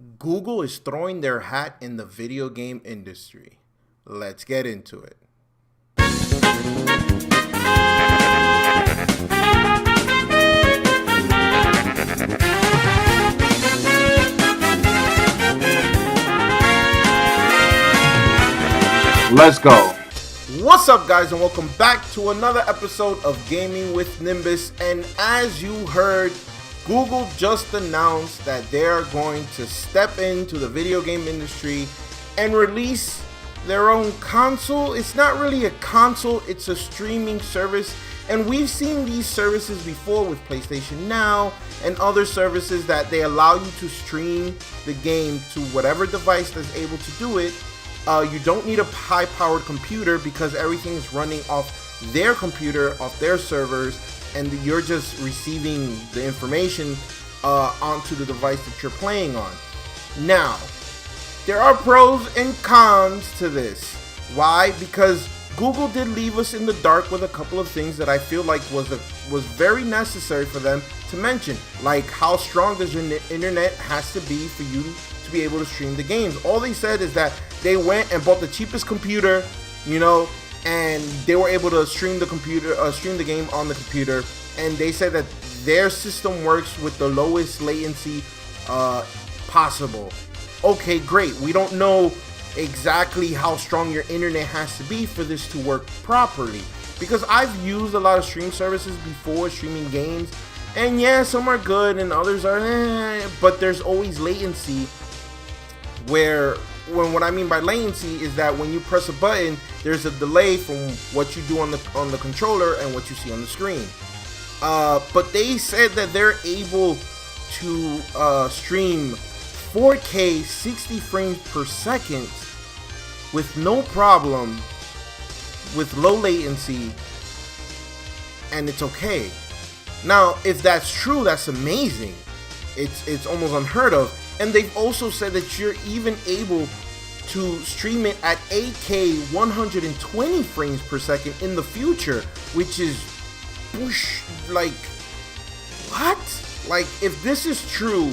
Google is throwing their hat in the video game industry. Let's get into it. Let's go. What's up, guys, and welcome back to another episode of Gaming with Nimbus. And as you heard, Google just announced that they're going to step into the video game industry and release their own console. It's not really a console, it's a streaming service. And we've seen these services before with PlayStation Now and other services that they allow you to stream the game to whatever device that's able to do it. You don't need a high-powered computer because everything is running off their computer, off their servers, and you're just receiving the information onto the device that you're playing on. Now, there are pros and cons to this. Why? Because Google did leave us in the dark with a couple of things that I feel like was very necessary for them to mention, like how strong does your internet has to be for you to be able to stream the games. All they said is that they went and bought the cheapest computer, and they were able to stream the game on the computer. And they said that their system works with the lowest latency possible. Okay, great. We don't know exactly how strong your internet has to be for this to work properly, because I've used a lot of stream services before streaming games, and yeah, some are good and others are but there's always latency. What I mean by latency is that when you press a button, there's a delay from what you do on the controller and what you see on the screen. But they said that they're able to stream 4K 60 frames per second with no problem, with low latency, and it's okay. Now, if that's true, that's amazing. It's almost unheard of. And they've also said that you're even able to stream it at 8K 120 frames per second in the future, which is like, what? Like, if this is true,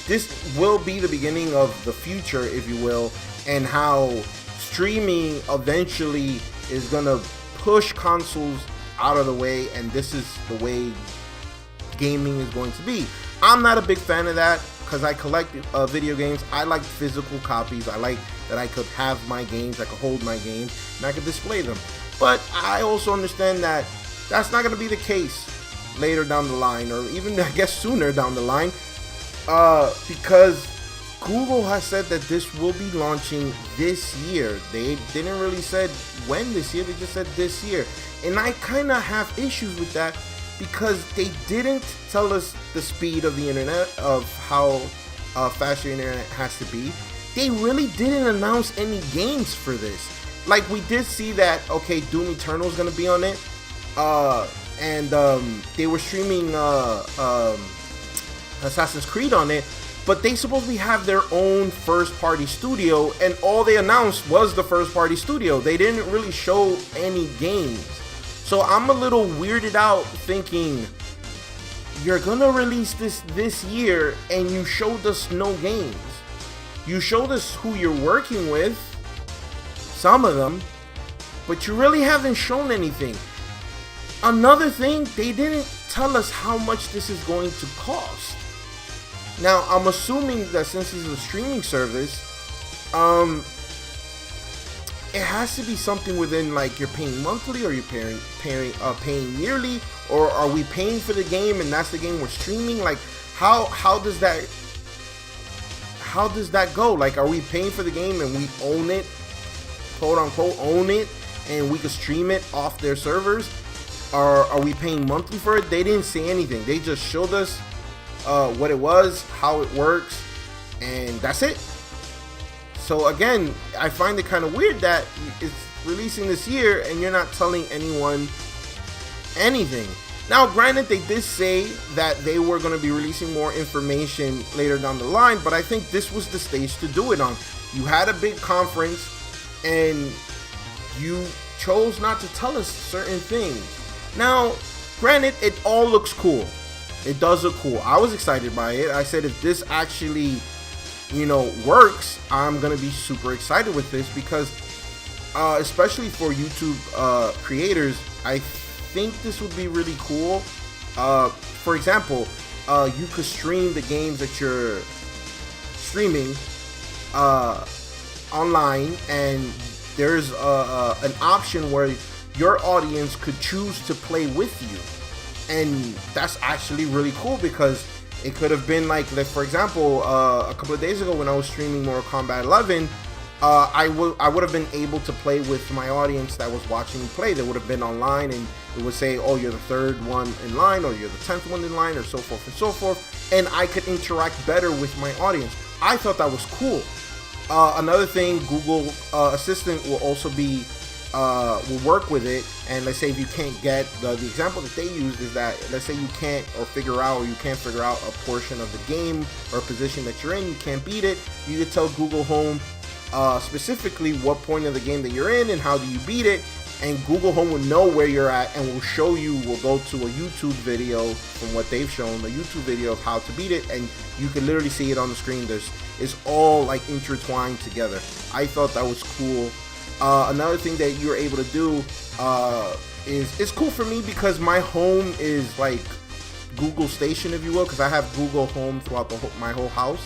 this will be the beginning of the future, if you will, and how streaming eventually is gonna push consoles out of the way, and this is the way gaming is going to be. I'm not a big fan of that because I collect video games. I like physical copies. I like that I could have my games, I could hold my games, and I could display them. But I also understand that that's not going to be the case later down the line, or even, I guess, sooner down the line, because Google has said that this will be launching this year. They didn't really said when this year, they just said this year. And I kind of have issues with that, because they didn't tell us the speed of the internet, of how fast your internet has to be. They really didn't announce any games for this. Like, we did see that, okay, Doom Eternal is going to be on it, and they were streaming Assassin's Creed on it, but they supposedly have their own first-party studio, and all they announced was the first-party studio. They didn't really show any games. So I'm a little weirded out thinking, you're gonna release this year and you showed us no games. You showed us who you're working with, some of them, but you really haven't shown anything. Another thing, they didn't tell us how much this is going to cost. Now, I'm assuming that since this is a streaming service, it has to be something within, like, you're paying monthly, or you're paying yearly, or are we paying for the game and that's the game we're streaming? Like, how does that go? Like, are we paying for the game and we own it, quote unquote own it, and we can stream it off their servers? Or are we paying monthly for it? They didn't say anything. They just showed us what it was, how it works, and that's it. So again, I find it kind of weird that it's releasing this year and you're not telling anyone anything. Now, granted, they did say that they were going to be releasing more information later down the line, but I think this was the stage to do it on. You had a big conference and you chose not to tell us certain things. Now, granted, it all looks cool. It does look cool. I was excited by it. I said, if this actually works, I'm gonna be super excited with this because especially for YouTube creators, I think this would be really cool. For example, you could stream the games that you're streaming online, and there's an option where your audience could choose to play with you, and that's actually really cool because it could have been like for example, a couple of days ago when I was streaming Mortal Kombat 11, I would have been able to play with my audience that was watching me play. They would have been online, and it would say, oh, you're the third one in line, or you're the 10th one in line, or so forth and so forth, and I could interact better with my audience. I thought that was cool. Another thing, Google Assistant will also be will work with it, and let's say if you can't get the example that they used is that, let's say you can't figure out a portion of the game or position that you're in, you can't beat it, you could tell Google Home specifically what point of the game that you're in and how do you beat it, and Google Home will know where you're at and will show you, will go to a YouTube video from what they've shown, a YouTube video of how to beat it, and you can literally see it on the screen. It's all like intertwined together. I thought that was cool. Another thing that you're able to do is, it's cool for me because my home is like Google Station, if you will, because I have Google Home throughout my whole house,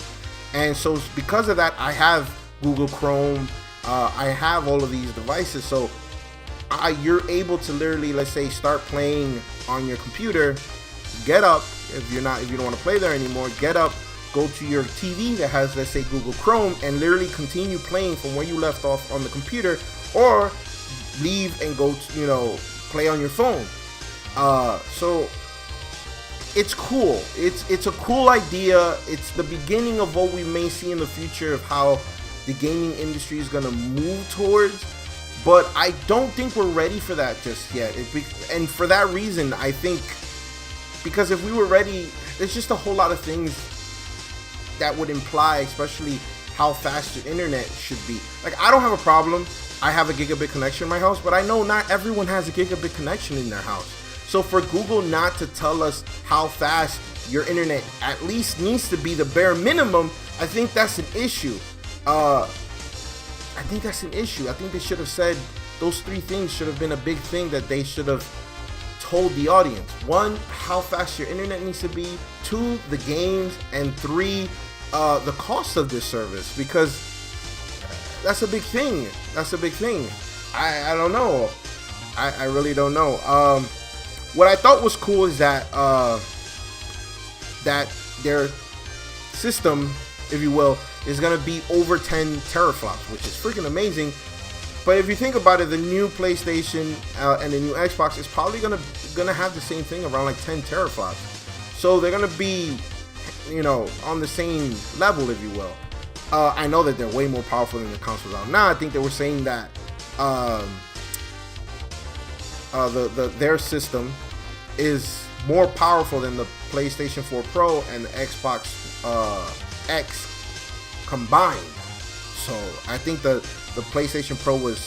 and so because of that I have Google Chrome, I have all of these devices, so you're able to literally, let's say, start playing on your computer, get up, if you don't want to play there anymore, get up, go to your TV that has, let's say, Google Chrome, and literally continue playing from where you left off on the computer, or leave and go to, play on your phone. So it's cool. It's a cool idea. It's the beginning of what we may see in the future of how the gaming industry is going to move towards, but I don't think we're ready for that just yet. And for that reason, I think, because if we were ready, there's just a whole lot of things that would imply, especially how fast your internet should be. Like, I don't have a problem. I have a gigabit connection in my house, but I know not everyone has a gigabit connection in their house. So for Google not to tell us how fast your internet at least needs to be, the bare minimum, I think that's an issue. I think they should have said those three things should have been a big thing that they should have told the audience. 1, how fast your internet needs to be. 2, the games. And 3, the cost of this service, because that's a big thing. I don't know. I really don't know. What I thought was cool is that that their system, if you will, is going to be over 10 teraflops, which is freaking amazing. But if you think about it, the new PlayStation and the new Xbox is probably gonna have the same thing, around like 10 teraflops. So they're gonna be, on the same level, if you will. I know that they're way more powerful than the consoles out now. I think they were saying that their system is more powerful than the PlayStation 4 Pro and the Xbox X combined. So I think the PlayStation Pro was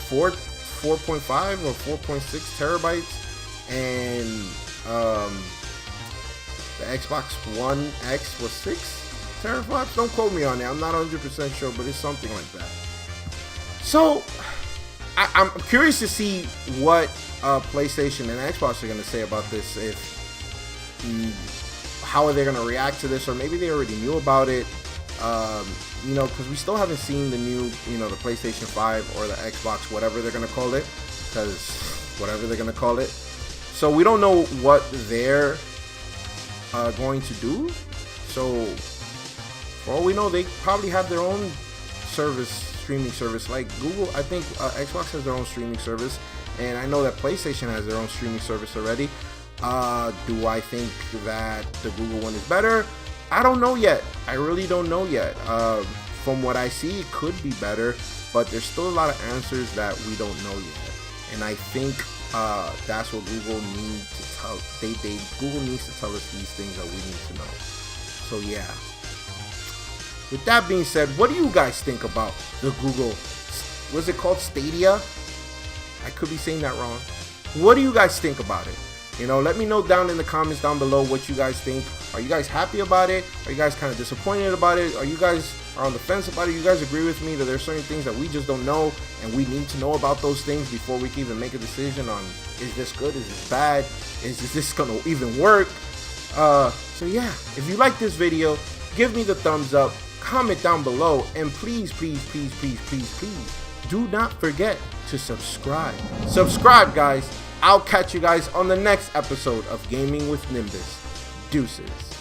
4.5 or 4.6 terabytes, and the Xbox One X was 6 teraflops. Don't quote me on that. I'm not 100% sure, but it's something like that. So I'm curious to see what PlayStation and Xbox are going to say about this. How are they going to react to this, or maybe they already knew about it. Because we still haven't seen the new, the PlayStation 5 or the Xbox, whatever they're going to call it, So we don't know what they're going to do. So for all we know, they probably have their own streaming service, like Google. I think Xbox has their own streaming service, and I know that PlayStation has their own streaming service already. Do I think that the Google one is better? I don't know yet. I really don't know yet. From what I see, it could be better, but there's still a lot of answers that we don't know yet. And I think that's what Google needs to tell. Google needs to tell us these things that we need to know. So yeah. With that being said, what do you guys think about the Google? Was it called Stadia? I could be saying that wrong. What do you guys think about it? You know, let me know down in the comments down below what you guys think. Are you guys happy about it? Are you guys kind of disappointed about it? Are you guys on the fence about it? You guys agree with me that there's certain things that we just don't know, and we need to know about those things before we can even make a decision on, is this good, is this bad, is this gonna even work? So yeah, if you like this video, give me the thumbs up, comment down below, and please do not forget to subscribe. Subscribe, guys. I'll catch you guys on the next episode of Gaming with Nimbus. Deuces.